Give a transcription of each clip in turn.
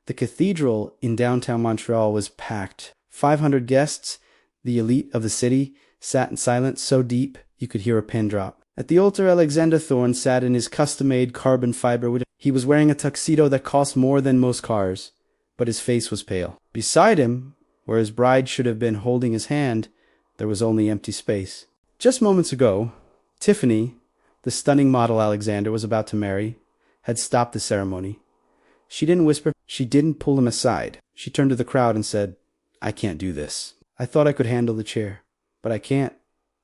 The cathedral in downtown Montreal was packed. 500 guests, the elite of the city, sat in silence so deep you could hear a pin drop. At the altar, Alexander Thorne sat in his custom-made carbon fiber wood. He was wearing a tuxedo that cost more than most cars, but his face was pale. Beside him, where his bride should have been holding his hand, there was only empty space. Just moments ago, Tiffany, the stunning model Alexander was about to marry, had stopped the ceremony. She didn't whisper. She didn't pull him aside. She turned to the crowd and said, "I can't do this. I thought I could handle the chair, but I can't.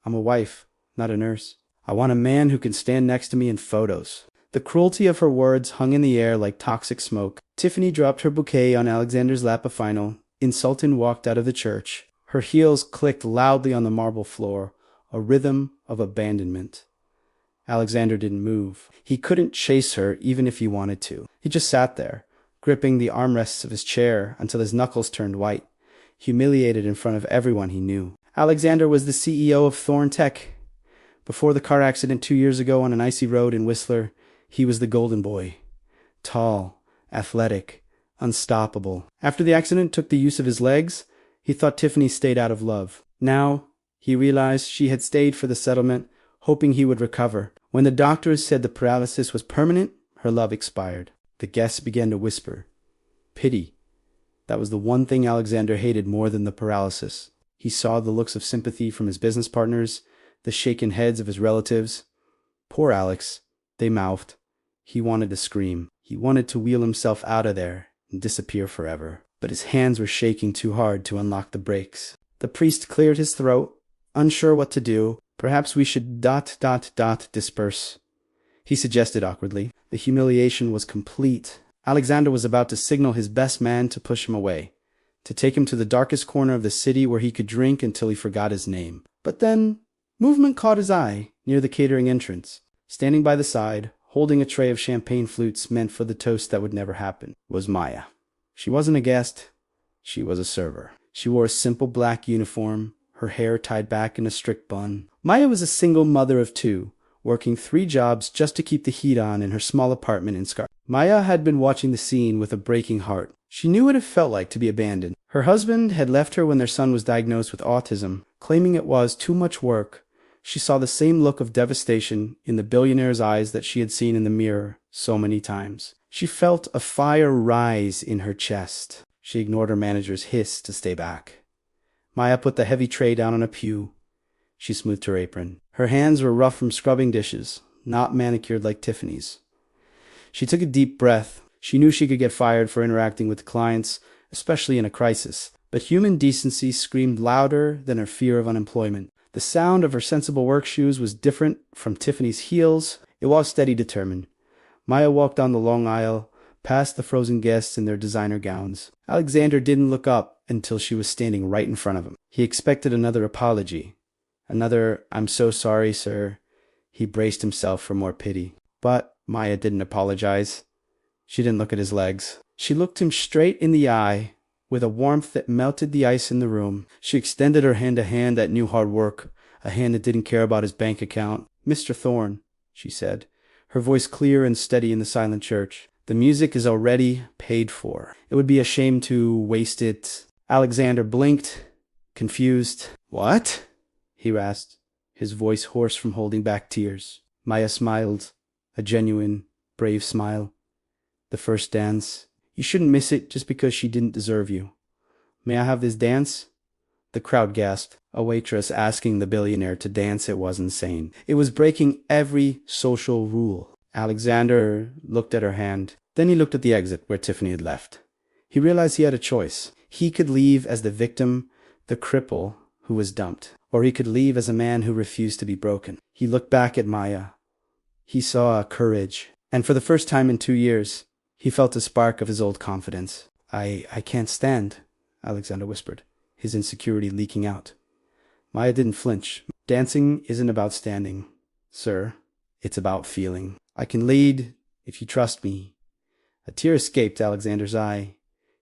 I'm a wife, not a nurse. I want a man who can stand next to me in photos." The cruelty of her words hung in the air like toxic smoke. Tiffany dropped her bouquet on Alexander's lap. A final, insulting walked out of the church. Her heels clicked loudly on the marble floor, a rhythm of abandonment. Alexander didn't move. He couldn't chase her even if he wanted to. He just sat there, gripping the armrests of his chair until his knuckles turned white, humiliated in front of everyone he knew. Alexander was the CEO of Thorne Tech. Before the car accident 2 years ago on an icy road in Whistler, he was the golden boy. Tall, athletic, unstoppable. After the accident took the use of his legs, he thought Tiffany stayed out of love. Now, he realized she had stayed for the settlement, hoping he would recover. When the doctors said the paralysis was permanent, her love expired. The guests began to whisper. Pity. That was the one thing Alexander hated more than the paralysis. He saw the looks of sympathy from his business partners, the shaken heads of his relatives. Poor Alex, they mouthed. He wanted to scream. He wanted to wheel himself out of there and disappear forever. But his hands were shaking too hard to unlock the brakes. The priest cleared his throat, unsure what to do. Perhaps we should ... disperse, he suggested awkwardly. The humiliation was complete. Alexander was about to signal his best man to push him away, to take him to the darkest corner of the city where he could drink until he forgot his name. But then, movement caught his eye near the catering entrance. Standing by the side, holding a tray of champagne flutes meant for the toast that would never happen, was Maya. She wasn't a guest. She was a server. She wore a simple black uniform, her hair tied back in a strict bun. Maya was a single mother of 2, working 3 jobs just to keep the heat on in her small apartment in Scar. Maya had been watching the scene with a breaking heart. She knew what it felt like to be abandoned. Her husband had left her when their son was diagnosed with autism, claiming it was too much work. She saw the same look of devastation in the billionaire's eyes that she had seen in the mirror so many times. She felt a fire rise in her chest. She ignored her manager's hiss to stay back. Maya put the heavy tray down on a pew. She smoothed her apron. Her hands were rough from scrubbing dishes, not manicured like Tiffany's. She took a deep breath. She knew she could get fired for interacting with clients, especially in a crisis. But human decency screamed louder than her fear of unemployment. The sound of her sensible work shoes was different from Tiffany's heels. It was steady, determined. Maya walked down the long aisle, past the frozen guests in their designer gowns. Alexander didn't look up until she was standing right in front of him. He expected another apology. Another, "I'm so sorry, sir." He braced himself for more pity. But Maya didn't apologize. She didn't look at his legs. She looked him straight in the eye, with a warmth that melted the ice in the room. She extended her hand, a hand that knew hard work, a hand that didn't care about his bank account. "Mr. Thorne," she said, her voice clear and steady in the silent church. "The music is already paid for. It would be a shame to waste it." Alexander blinked, confused. "What?" he rasped, his voice hoarse from holding back tears. Maya smiled, a genuine, brave smile. "The first dance. You shouldn't miss it just because she didn't deserve you. May I have this dance?" The crowd gasped. A waitress asking the billionaire to dance, it was insane. It was breaking every social rule. Alexander looked at her hand. Then he looked at the exit where Tiffany had left. He realized he had a choice. He could leave as the victim, the cripple who was dumped, or he could leave as a man who refused to be broken. He looked back at Maya. He saw courage, and for the first time in 2 years, he felt a spark of his old confidence. I can't stand," Alexander whispered, his insecurity leaking out. Maya didn't flinch. "Dancing isn't about standing, sir. It's about feeling. I can lead if you trust me." A tear escaped Alexander's eye.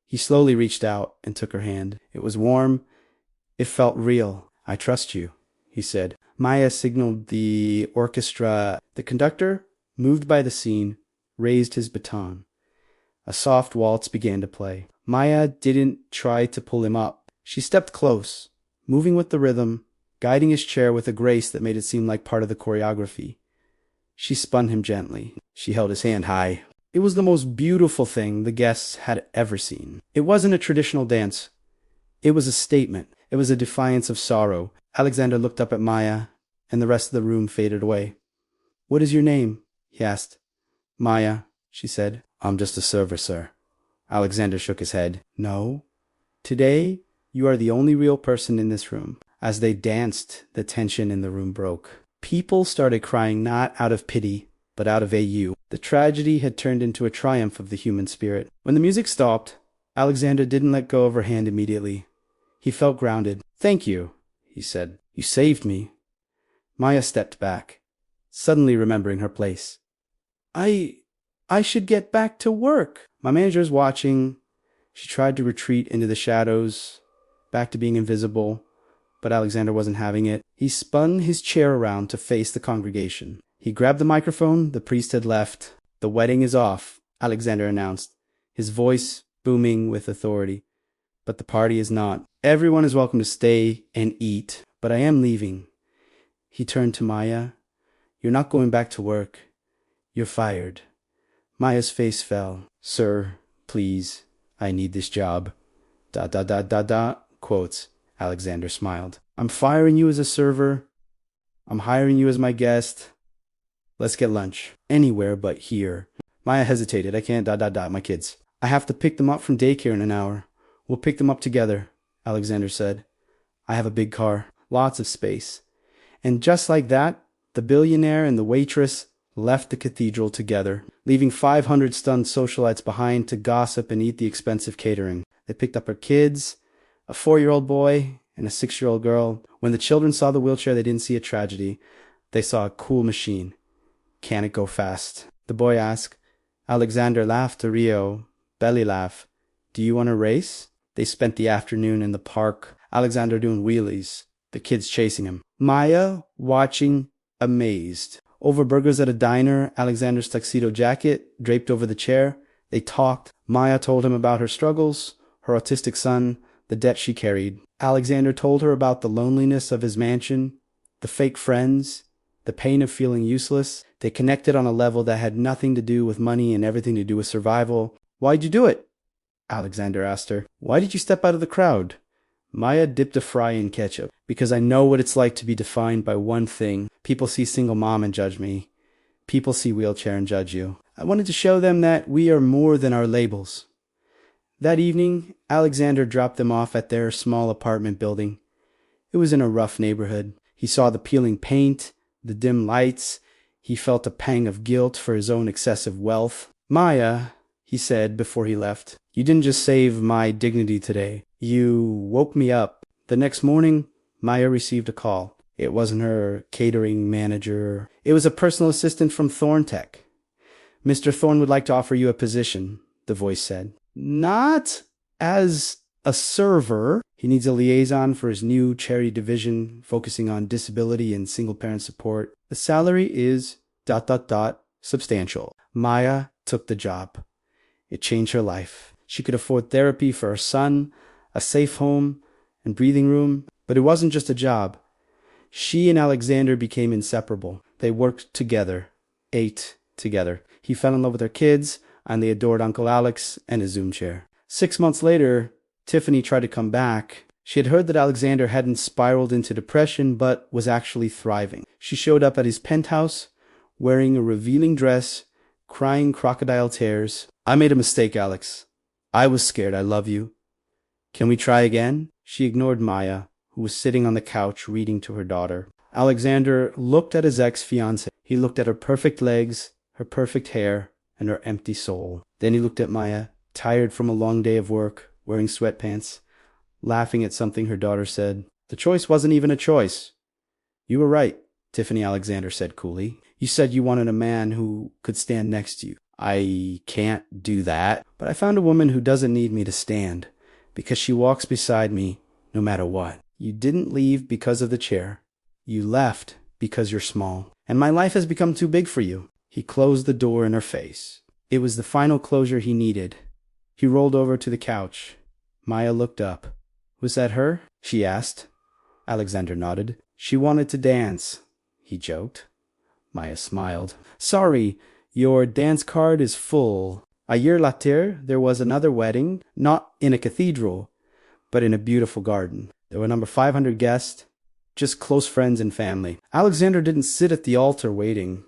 He slowly reached out and took her hand. It was warm. It felt real. "I trust you," he said. Maya signaled the orchestra. The conductor, moved by the scene, raised his baton. A soft waltz began to play. Maya didn't try to pull him up. She stepped close, moving with the rhythm, guiding his chair with a grace that made it seem like part of the choreography. She spun him gently. She held his hand high. It was the most beautiful thing the guests had ever seen. It wasn't a traditional dance. It was a statement. It was a defiance of sorrow. Alexander looked up at Maya, and the rest of the room faded away. "What is your name?" he asked. "Maya," she said. "I'm just a server, sir." Alexander shook his head. "No. Today, you are the only real person in this room." As they danced, the tension in the room broke. People started crying not out of pity, but out of AU. The tragedy had turned into a triumph of the human spirit. When the music stopped, Alexander didn't let go of her hand immediately. He felt grounded. "Thank you," he said. "You saved me." Maya stepped back, suddenly remembering her place. I should get back to work. My manager's watching." She tried to retreat into the shadows, back to being invisible, but Alexander wasn't having it. He spun his chair around to face the congregation. He grabbed the microphone. The priest had left. "The wedding is off," Alexander announced, his voice booming with authority. "But the party is not. Everyone is welcome to stay and eat, but I am leaving." He turned to Maya. "You're not going back to work. You're fired." Maya's face fell. "Sir, please, I need this job." Quotes. Alexander smiled. "I'm firing you as a server. I'm hiring you as my guest. Let's get lunch. Anywhere but here." Maya hesitated. "I can't, my kids. I have to pick them up from daycare in an hour." "We'll pick them up together," Alexander said. "I have a big car. Lots of space." And just like that, the billionaire and the waitress left the cathedral together, leaving 500 stunned socialites behind to gossip and eat the expensive catering. They picked up her kids, a 4-year-old boy and a 6-year-old girl. When the children saw the wheelchair, they didn't see a tragedy. They saw a cool machine. "Can it go fast?" the boy asked. Alexander laughed a Rio belly laugh. "Do you want to race?" They spent the afternoon in the park, Alexander doing wheelies, the kids chasing him. Maya watching, amazed. Over burgers at a diner, Alexander's tuxedo jacket draped over the chair. They talked. Maya told him about her struggles, her autistic son, the debt she carried. Alexander told her about the loneliness of his mansion, the fake friends, the pain of feeling useless. They connected on a level that had nothing to do with money and everything to do with survival. "Why'd you do it?" Alexander asked her. "Why did you step out of the crowd?" Maya dipped a fry in ketchup. "Because I know what it's like to be defined by one thing. People see single mom and judge me. People see wheelchair and judge you. I wanted to show them that we are more than our labels." That evening, Alexander dropped them off at their small apartment building. It was in a rough neighborhood. He saw the peeling paint, the dim lights. He felt a pang of guilt for his own excessive wealth. "Maya," he said before he left, "you didn't just save my dignity today. You woke me up." The next morning, Maya received a call. It wasn't her catering manager. It was a personal assistant from Thorn Tech. "Mr. Thorn would like to offer you a position," the voice said. "Not as a server. He needs a liaison for his new charity division focusing on disability and single-parent support. The salary is ... substantial." Maya took the job. It changed her life. She could afford therapy for her son, a safe home, and breathing room. But it wasn't just a job. She and Alexander became inseparable. They worked together, ate together. He fell in love with her kids, and they adored Uncle Alex and his Zoom chair. 6 months later, Tiffany tried to come back. She had heard that Alexander hadn't spiraled into depression, but was actually thriving. She showed up at his penthouse, wearing a revealing dress, crying crocodile tears. "I made a mistake, Alex. I was scared. I love you. Can we try again?" She ignored Maya, who was sitting on the couch reading to her daughter. Alexander looked at his ex-fiancée. He looked at her perfect legs, her perfect hair, and her empty soul. Then he looked at Maya, tired from a long day of work, wearing sweatpants, laughing at something her daughter said. "The choice wasn't even a choice." "You were right," Tiffany Alexander said coolly. "You said you wanted a man who could stand next to you." "I can't do that. But I found a woman who doesn't need me to stand, because she walks beside me no matter what." "You didn't leave because of the chair. You left because you're small. And my life has become too big for you." He closed the door in her face. It was the final closure he needed. He rolled over to the couch. Maya looked up. "Was that her?" she asked. Alexander nodded. "She wanted to dance," he joked. Maya smiled. "Sorry, your dance card is full. A year later, there was another wedding, not in a cathedral, but in a beautiful garden. There were number 500 guests, just close friends and family." Alexander didn't sit at the altar waiting.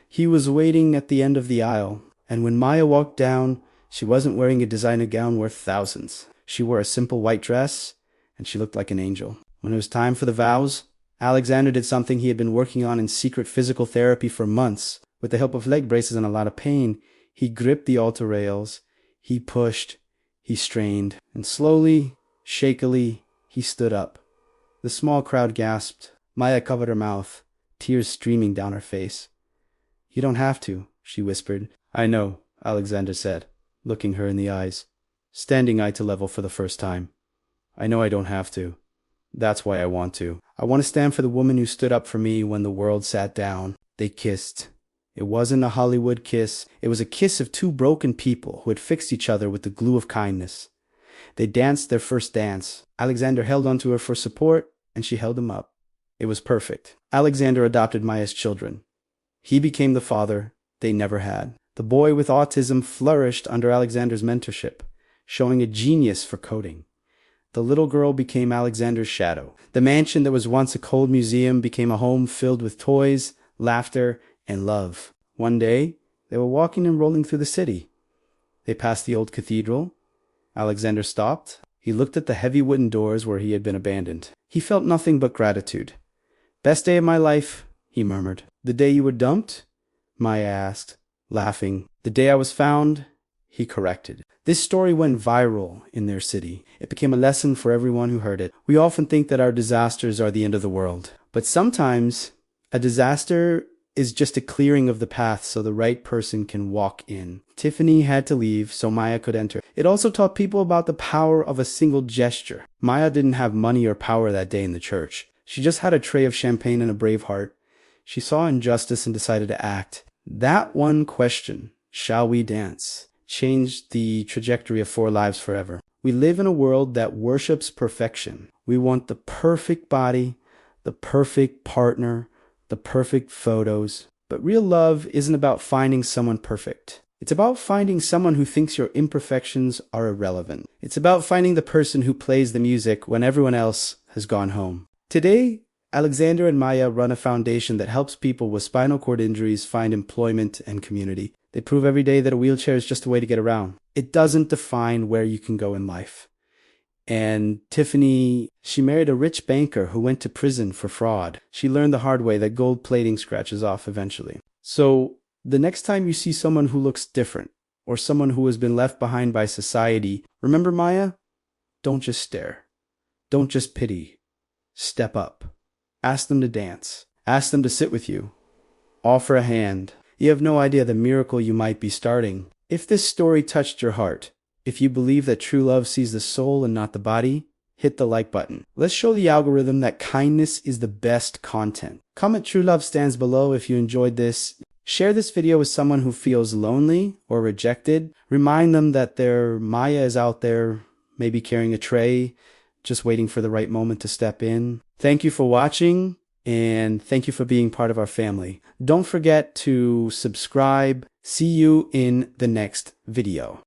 He was waiting at the end of the aisle, and when Maya walked down, she wasn't wearing a designer gown worth thousands. She wore a simple white dress, and she looked like an angel. When it was time for the vows, Alexander did something he had been working on in secret physical therapy for months. With the help of leg braces and a lot of pain, he gripped the altar rails, he pushed, he strained, and slowly, shakily, he stood up. The small crowd gasped. Maya covered her mouth, tears streaming down her face. "You don't have to," she whispered. "I know," Alexander said, looking her in the eyes, standing eye to level for the first time. "I know I don't have to. That's why I want to. I want to stand for the woman who stood up for me when the world sat down." They kissed. It wasn't a Hollywood kiss. It was a kiss of two broken people who had fixed each other with the glue of kindness. They danced their first dance. Alexander held onto her for support, and she held him up. It was perfect. Alexander adopted Maya's children. He became the father they never had. The boy with autism flourished under Alexander's mentorship, showing a genius for coding. The little girl became Alexander's shadow. The mansion that was once a cold museum became a home filled with toys, laughter, and love. One day, they were walking and rolling through the city. They passed the old cathedral. Alexander stopped. He looked at the heavy wooden doors where he had been abandoned. He felt nothing but gratitude. "Best day of my life," he murmured. "The day you were dumped?" Maya asked, laughing. "The day I was found," he corrected. This story went viral in their city. It became a lesson for everyone who heard it. We often think that our disasters are the end of the world. But sometimes a disaster is just a clearing of the path so the right person can walk in. Tiffany had to leave so Maya could enter. It also taught people about the power of a single gesture. Maya didn't have money or power that day in the church. She just had a tray of champagne and a brave heart. She saw injustice and decided to act. That one question, "Shall we dance?" changed the trajectory of 4 lives forever. We live in a world that worships perfection. We want the perfect body, the perfect partner, the perfect photos. But real love isn't about finding someone perfect. It's about finding someone who thinks your imperfections are irrelevant. It's about finding the person who plays the music when everyone else has gone home. Today, Alexander and Maya run a foundation that helps people with spinal cord injuries find employment and community. They prove every day that a wheelchair is just a way to get around. It doesn't define where you can go in life. And Tiffany, she married a rich banker who went to prison for fraud. She learned the hard way that gold plating scratches off eventually. So the next time you see someone who looks different, or someone who has been left behind by society, remember Maya? Don't just stare. Don't just pity. Step up. Ask them to dance. Ask them to sit with you. Offer a hand. You have no idea the miracle you might be starting. If this story touched your heart, if you believe that true love sees the soul and not the body, hit the like button. Let's show the algorithm that kindness is the best content. Comment "True Love Stands" below if you enjoyed this. Share this video with someone who feels lonely or rejected. Remind them that their Maya is out there, maybe carrying a tray, just waiting for the right moment to step in. Thank you for watching, and thank you for being part of our family. Don't forget to subscribe. See you in the next video.